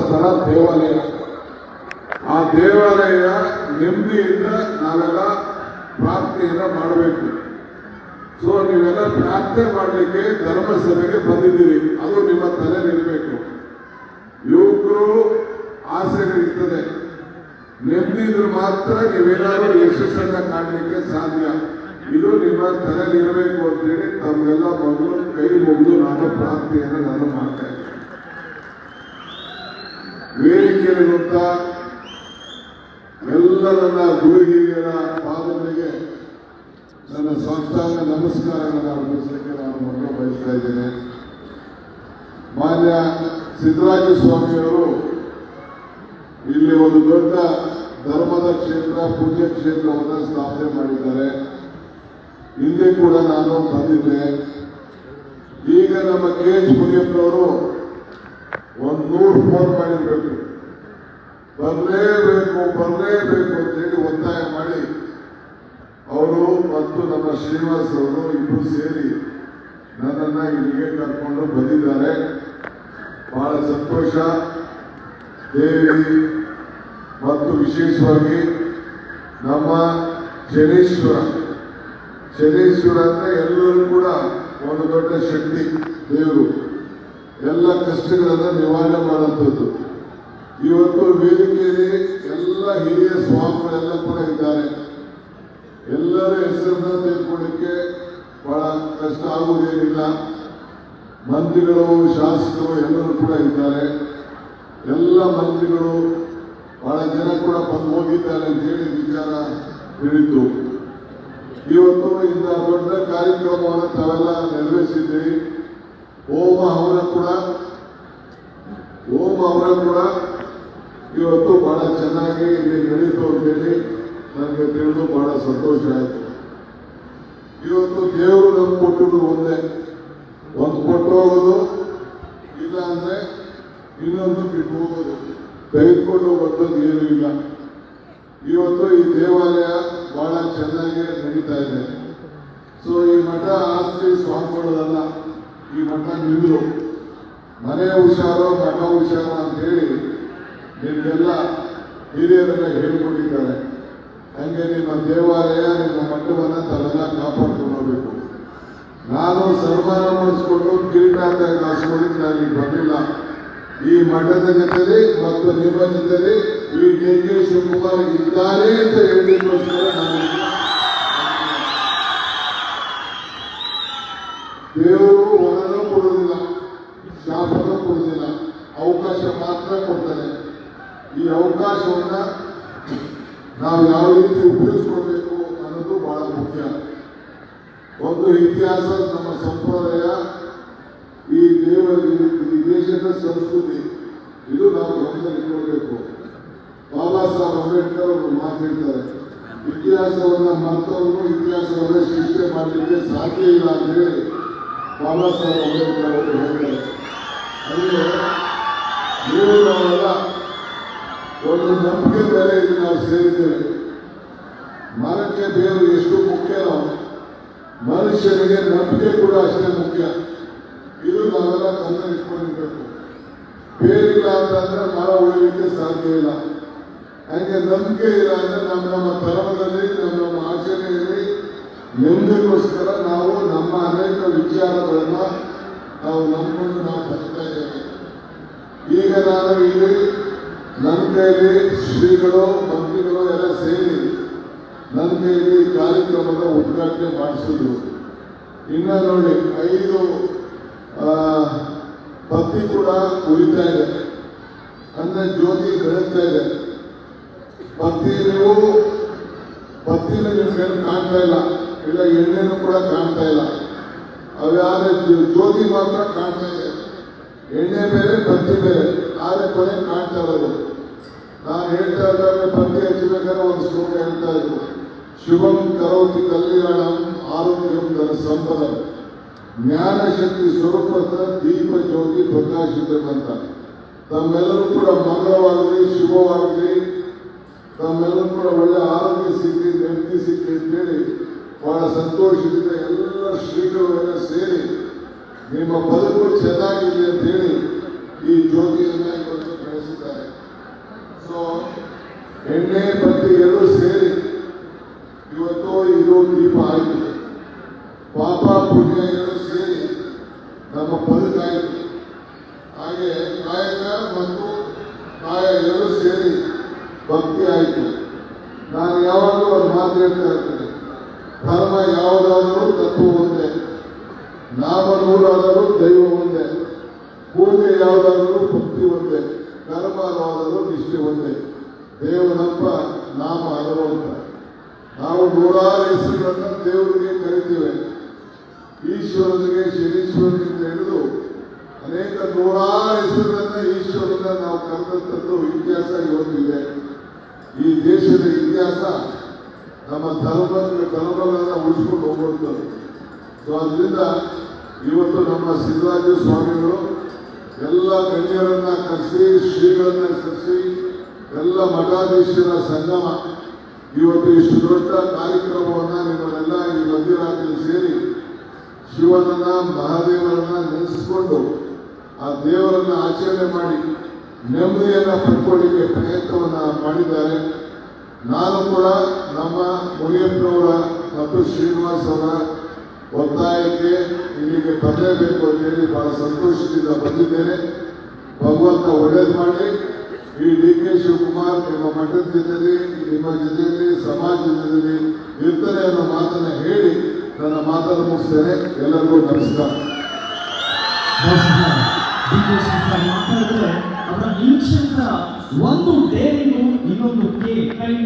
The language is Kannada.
ಸ್ಥಳ ದೇವಾಲಯ. ಆ ದೇವಾಲಯ ನೆಮ್ಮದಿಯಿಂದ ನಾವೆಲ್ಲ ಪ್ರಾರ್ಥನೆಯನ್ನ ಮಾಡಬೇಕು. ಸೊ ನೀವೆಲ್ಲ ಪ್ರಾರ್ಥನೆ ಮಾಡಲಿಕ್ಕೆ ಧರ್ಮಸಭೆಗೆ ಬಂದಿದ್ದೀರಿ, ಅದು ನಿಮ್ಮ ತಲೆಯಲ್ಲಿರಬೇಕು. ಯುವಕರು ಆಸೆಗಳಿರ್ತದೆ, ನೆಮ್ಮದಿದ್ರೆ ಮಾತ್ರ ನೀವೇನಾದ್ರೂ ಯಶಸ್ಸನ್ನ ಕಾಣಲಿಕ್ಕೆ ಸಾಧ್ಯ. ಇದು ನಿಮ್ಮ ತಲೆಯಲ್ಲಿರಬೇಕು ಅಂತೇಳಿ ತಮ್ಮೆಲ್ಲ ಮಗಳು ಕೈ ಮುಗಿದು ನಾನು ಪ್ರಾರ್ಥನೆಯನ್ನು ನಾನು ಮಾಡ್ತಾ ಇದ್ದೇನೆ. ವೇದಿಕೆಯಲ್ಲಿರುವಂತ ಎಲ್ಲ ನನ್ನ ಗುರುಹಿರಿಯರ ಪಾದಗಳಿಗೆ ನನ್ನ ಸಾಷ್ಟಾಂಗ ನಮಸ್ಕಾರಗಳನ್ನು ಅರ್ಪಿಸಲಿಕ್ಕೆ ನಾನು ಮೊದಲು ಬಯಸ್ತಾ ಇದ್ದೇನೆ. ಮಾನ್ಯ ಸಿದ್ದರಾಜ ಸ್ವಾಮಿಯವರು ಇಲ್ಲಿ ಒಂದು ದೊಡ್ಡ ಧರ್ಮದ ಕ್ಷೇತ್ರ, ಪೂಜ್ಯ ಕ್ಷೇತ್ರವನ್ನು ಸ್ಥಾಪನೆ ಮಾಡಿದ್ದಾರೆ. ಹಿಂದೆ ಕೂಡ ನಾನು ಬಂದಿದ್ದೆ. ಈಗ ನಮ್ಮ KH ಮುನಿಯಪ್ಪನವರು 100 ಫೋನ್ ಮಾಡಿರ್ಬೇಕು, ಬರಲೇಬೇಕು ಅಂತೇಳಿ ಒತ್ತಾಯ ಮಾಡಿ ಅವರು ಮತ್ತು ನಮ್ಮ ಶ್ರೀನಿವಾಸ್ ಅವರು ಇಬ್ಬರು ಸೇರಿ ನನ್ನನ್ನ ಇಲ್ಲಿಗೆ ಕರ್ಕೊಂಡು ಬಂದಿದ್ದಾರೆ. ಬಹಳ ಸಂತೋಷ. ದೇವಿ ಮತ್ತು ವಿಶೇಷವಾಗಿ ನಮ್ಮ ಶನೇಶ್ವರ ಅಂದ್ರೆ ಎಲ್ಲರೂ ಕೂಡ ಒಂದು ದೊಡ್ಡ ಶಕ್ತಿ. ದೇವರು ಎಲ್ಲ ಕಷ್ಟಗಳನ್ನು ನಿವಾರಣೆ ಮಾಡುವಂಥದ್ದು. ಇವತ್ತು ವೇದಿಕೆಯಲ್ಲಿ ಎಲ್ಲ ಹಿರಿಯ ಸ್ವಾಮಿಗಳೆಲ್ಲ ಕೂಡ ಇದ್ದಾರೆ. ಎಲ್ಲರ ಹೆಸರನ್ನ ತಿಳ್ಕೊಳ್ಳಿಕ್ಕೆ ಬಹಳ ಕಷ್ಟ ಆಗುವುದೇನಿಲ್ಲ. ಮಂತ್ರಿಗಳು, ಶಾಸಕರು ಎಲ್ಲರೂ ಕೂಡ ಇದ್ದಾರೆ. ಎಲ್ಲ ಮಂತ್ರಿಗಳು ಬಹಳ ಜನ ಕೂಡ ಬಂದು ಹೋಗಿದ್ದಾರೆ ಅಂತ ಹೇಳಿ ವಿಚಾರ ತಿಳಿತು. ಇವತ್ತು ಇಂಥ ದೊಡ್ಡ ಕಾರ್ಯಕ್ರಮವನ್ನು ತಾವೆಲ್ಲ ನೆರವೇರಿಸಿದ್ದೀರಿ. ಹೋಮ ಅವರ ಕೂಡ ಇವತ್ತು ಬಹಳ ಚೆನ್ನಾಗಿ ಇಲ್ಲಿ ನಡೀತು ಅಂತೇಳಿ ನನಗೆ ತಿಳಿದು ಬಹಳ ಸಂತೋಷ ಆಯಿತು. ಇವತ್ತು ದೇವರು ನಮ್ಗೆ ಕೊಟ್ಟರು ಒಂದೇ, ಒಂದು ಕೊಟ್ಟು ಹೋಗೋದು, ಇಲ್ಲ ಅಂದ್ರೆ ಇನ್ನೊಂದು ಬಿಟ್ಟು ಹೋಗೋದು, ತೆಗೆದುಕೊಂಡು ಹೋಗೋದು ಏನೂ ಇಲ್ಲ. ಇವತ್ತು ಈ ದೇವಾಲಯ ಬಹಳ ಚೆನ್ನಾಗಿ ನಡೀತಾ ಇದೆ. ಸೊ ಈ ಮಠ ಆಸ್ತಿ ಸ್ವಾಮಿಗಳಲ್ಲ, ಈ ಮಠ ನಿಂದ್ರು ಮನೆ ಹುಷಾರೋ ಮಠ ಹುಷಾರೋ ಅಂತ ಹೇಳಿ ನಿಮಗೆಲ್ಲ ಹಿರಿಯರೆಲ್ಲ ಹೇಳ್ಕೊಂಡಿದ್ದಾರೆ. ಹಂಗೆ ನಿಮ್ಮ ದೇವಾಲಯ, ನಿಮ್ಮ ಮಠವನ್ನು ತಾವೆಲ್ಲ ಕಾಪಾಡ್ಕೊಂಡು ಹೋಗ್ಬೇಕು. ನಾನು ಸನ್ಮಾನ ಮಾಡಿಸ್ಕೊಂಡು ಕಿರೀಟಾಂತ ಹಾಸ್ಕೊಳ್ಳಿಕ್ಕೆ ನಾನು ಈಗ ಬಂದಿಲ್ಲ. ಈ ಮಠದ ಜೊತೆಲಿ ಮತ್ತು ನಿಮ್ಮ ಜೊತೆಲಿ ಈ DK ಶಿವಕುಮಾರ್ ಇದ್ದಾರೆ ಅಂತ ಹೇಳಿದಕ್ಕೋಸ್ಕರ ನಾನು ದೇವರು ವರನೂ ಕೊಡುವುದಿಲ್ಲ, ಶಾಪನೂ ಕೊಡುವುದಿಲ್ಲ, ಅವಕಾಶ ಮಾತ್ರ ಕೊಡ್ತಾನೆ. ಈ ಅವಕಾಶವನ್ನ ನಾವು ಯಾವ ರೀತಿ ಉಪಯೋಗಿಸ್ಕೊಳ್ಬೇಕು ಅನ್ನೋದು ಬಹಳ ಮುಖ್ಯ. ಒಂದು ಇತಿಹಾಸ, ನಮ್ಮ ಸಂಪ್ರದಾಯ, ಈ ದೇಶದ ಸಂಸ್ಕೃತಿ, ಇದು ನಾವು ಗಮನದಲ್ಲಿಟ್ಕೊಳ್ಬೇಕು. ಬಾಬಾ ಸಾಹೇಬ್ ಅಂಬೇಡ್ಕರ್ ಅವರು ಮಾತಾಡ್ತಾರೆ, ಇತಿಹಾಸವನ್ನ ಮರ್ತವರು ಇತಿಹಾಸವನ್ನ ಸೃಷ್ಟಿ ಮಾಡಲಿಕ್ಕೆ ಸಾಧ್ಯ ಇಲ್ಲ ಅಂತ ಹೇಳಿ ಬಾಬಾ ಸಾಹೇಬ್ ಅಂಬೇಡ್ಕರ್ ಅವರು ಹೇಳ್ತಾರೆ. ಅಂದ್ರೆ ನೀವು ನಾವೆಲ್ಲ ಒಂದು ನಂಬಿಕೆ ಮೇಲೆ ಇದು ನಾವು ಸೇರಿದ್ದೇವೆ. ಮರಕ್ಕೆ ಬೇರು ಎಷ್ಟು ಮುಖ್ಯನೋ ಮನುಷ್ಯನಿಗೆ ನಂಬಿಕೆ ಕೂಡ ಅಷ್ಟೇ ಮುಖ್ಯ. ಇದು ನಾವೆಲ್ಲ ಗಮನ ಇಟ್ಕೊಂಡಿರ್ಬೇಕು. ಬೇರಿಲ್ಲ ಅಂತಂದ್ರೆ ಮರ ಉಳಿಲಿಕ್ಕೆ ಸಾಧ್ಯ ಇಲ್ಲ. ಹಾಗೆ ನಂಬಿಕೆ ಇಲ್ಲ ಅಂದ್ರೆ ನಮ್ಮ ಧರ್ಮದಲ್ಲಿ, ನಮ್ಮ ಆಚರಣೆಯಲ್ಲಿ ನೆಮ್ಮದಿಗೋಸ್ಕರ ನಾವು ನಮ್ಮ ಅನೇಕ ವಿಚಾರಗಳನ್ನ ನಾವು ನಂಬಿಕೊಂಡು ನಾವು ಬರ್ತಾ ಇದ್ದೇವೆ. ಈಗ ನಾನು ಇಲ್ಲಿ ನನ್ನ ಕೈಯಲ್ಲಿ ಶ್ರೀಗಳು, ಮಂತ್ರಿಗಳು ಎಲ್ಲ ಸೇರಿ ನನ್ನ ಕೈಯಲ್ಲಿ ಕಾರ್ಯಕ್ರಮದ ಉದ್ಘಾಟನೆ ಮಾಡಿಸಿದ್ರು. ಇನ್ನ ನೋಡಿ 5 ಬತ್ತಿ ಕೂಡ ಉಳಿತಾ ಇದೆ, ಅಂದ್ರೆ ಜ್ಯೋತಿ ಬೆಳಗ್ತಾ ಇದೆ. ಬತ್ತಿನ ನಿಮ್ಮ ಕೈಲಿ ಕಾಣ್ತಾ ಇಲ್ಲ, ಎಣ್ಣೆನೂ ಕೂಡ ಕಾಣ್ತಾ ಇಲ್ಲ. ಅವ್ಯಾರ ಜ್ಯೋತಿ ಮಾತ್ರ ಕಾಣ್ತಾ ಇದೆ. ಎಣ್ಣೆ ಬೇರೆ, ಬತ್ತಿ ಬೇರೆ, ಆದ್ರೆ ಕೊನೆ ಕಾಣ್ತಾ ಇರೋದು. ನಾನು ಹೇಳ್ತಾ ಇದ್ದಾಗ ಬತ್ತಿ ಹಚ್ಚಬೇಕಾದ್ರೆ ಒಂದು ಶ್ಲೋಕ ಹೇಳ್ತಾ ಇದ್ರು, ಶುಭಂ ಕರೋತಿ ಕಲ್ಯಾಣಂ ಆರೋಗ್ಯಂ ಧನ ಸಂಪದಂ ಜ್ಞಾನ ಶಕ್ತಿ ಸ್ವರೂಪದ ದೀಪ ಜ್ಯೋತಿ ಪ್ರಕಾಶಿತಕ್ಕಂತ. ತಮ್ಮೆಲ್ಲರೂ ಕೂಡ ಮಂಗಳವಾಗಲಿ, ಶುಭವಾಗಲಿ, ತಮ್ಮೆಲ್ಲರೂ ಕೂಡ ಒಳ್ಳೆ ಆರೋಗ್ಯ ಸಿಕ್ಕಿ, ನೆಮ್ಮದಿ ಸಿಕ್ಕಿ ಅಂತೇಳಿ ಬಹಳ ಸಂತೋಷದಿಂದ ಎಲ್ಲ ಶ್ರೀಗಳು ಎಲ್ಲ ಸೇರಿ ನಿಮ್ಮ ಬದುಕು ಚೆನ್ನಾಗಿದೆ ಅಂತ ಹೇಳಿ ಈ ಜ್ಯೋತಿಯನ್ನ ಇವತ್ತು ಎಣ್ಣೆ ಬತ್ತಿ ಎರಡು ಸೇರಿ ಇವತ್ತು ಇದು ದೀಪ ಆಯಿತು. ಪಾಪ ಪುಣ್ಯ ಎರಡು ಸೇರಿ ನಮ್ಮ ಬದುಕಾಯಿತು. ಹಾಗೆ ಕಾಯಕ ಮತ್ತು ಕಾಯ ಎರಡು ಸೇರಿ ಭಕ್ತಿ ಆಯಿತು. ನಾನು ಯಾವಾಗಲೂ ಒಂದು ಮಾತು ಹೇಳ್ತಾ ಇರ್ತೇನೆ, ಧರ್ಮ ಯಾವುದಾದರೂ ತತ್ವ ಒಂದೇ, ನಾಮ ನೂರಾದರೂ ದೈವ ಒಂದೇ, ಪೂಜೆ ಯಾವುದಾದರೂ ಭಕ್ತಿ ಒಂದೇ, ಕರ್ಮವಾದರೂ ನಿಷ್ಠೆ ಒಂದೇ, ದೇವನಪ್ಪ ನಾಮ ಹಲವಂತ. ನಾವು ನೂರಾರು ಹೆಸರುಗಳನ್ನು ದೇವರಿಗೆ ಕರಿತೀವಿ. ಈಶ್ವರನಿಗೆ ಶನೀಶ್ವರನಿಂದ ಹಿಡಿದು ಅನೇಕ ನೂರಾರು ಹೆಸರುಗಳನ್ನ ಈಶ್ವರನ ನಾವು ಕರೆದಂಥದ್ದು ಇತಿಹಾಸ ಇವತ್ತಿದೆ. ಈ ದೇಶದ ಇತಿಹಾಸ ನಮ್ಮ ಧರ್ಮಗಳನ್ನ ಉಳಿಸ್ಕೊಂಡು ಹೋಗುವಂಥದ್ದು. ಸೊ ಅದರಿಂದ ಇವತ್ತು ನಮ್ಮ ಸಿದ್ದರಾಜ ಸ್ವಾಮಿಗಳು ಎಲ್ಲ ಗಣ್ಯರನ್ನ ಕರೆಸಿ, ಶ್ರೀಗಳನ್ನ ಕರೆಸಿ, ಎಲ್ಲ ಮಠಾಧೀಶರ ಸಂಗಮ ಇವತ್ತು ಇಷ್ಟು ದೊಡ್ಡ ಕಾರ್ಯಕ್ರಮವನ್ನ ನಿಮ್ಮನ್ನೆಲ್ಲ ಈ ಮಧ್ಯರಾತ್ರಿ ಸೇರಿ ಶಿವನನ್ನ ಮಹಾದೇವರನ್ನ ನೆನೆಸಿಕೊಂಡು ಆ ದೇವರನ್ನ ಆಚರಣೆ ಮಾಡಿ ನೆಮ್ಮದಿಯನ್ನ ಪಡ್ಕೊಳ್ಳಿಕ್ಕೆ ಪ್ರಯತ್ನವನ್ನ ಮಾಡಿದ್ದಾರೆ. ನಾನು ಕೂಡ ನಮ್ಮ ಮುನಿಯಪ್ಪನವರ ಮತ್ತು ಶ್ರೀನಿವಾಸ್ ಅವರ ಒತ್ತಾಯಕ್ಕೆ ಇಲ್ಲಿಗೆ ಬರಲೇಬೇಕು ಅಂತೇಳಿ ಬಹಳ ಸಂತೋಷದಿಂದ ಬಂದಿದ್ದೇನೆ. ಭಗವಂತ ಒಳ್ಳೇದು ಮಾಡಿ. ಈ ಡಿ ಕೆ ಶಿವಕುಮಾರ್ ನಿಮ್ಮ ಮಠದ ಜೊತೆಯಲ್ಲಿ, ನಿಮ್ಮ ಜೊತೆಯಲ್ಲಿ, ಸಮಾಜದ ಜೊತೆಯಲ್ಲಿ ಇರ್ತಾರೆ ಅನ್ನೋ ಮಾತನ್ನ ಹೇಳಿ ನನ್ನ ಮಾತನ್ನು ಮುಗಿಸ್ತೇನೆ. ಎಲ್ಲರಿಗೂ ನಮಸ್ಕಾರ. ಮಾತಾಡಿದ್ರೆ ಅವರ ನಿರೀಕ್ಷೆ ಒಂದು ಡೇರಿಂಗು ಇನ್ನೊಂದು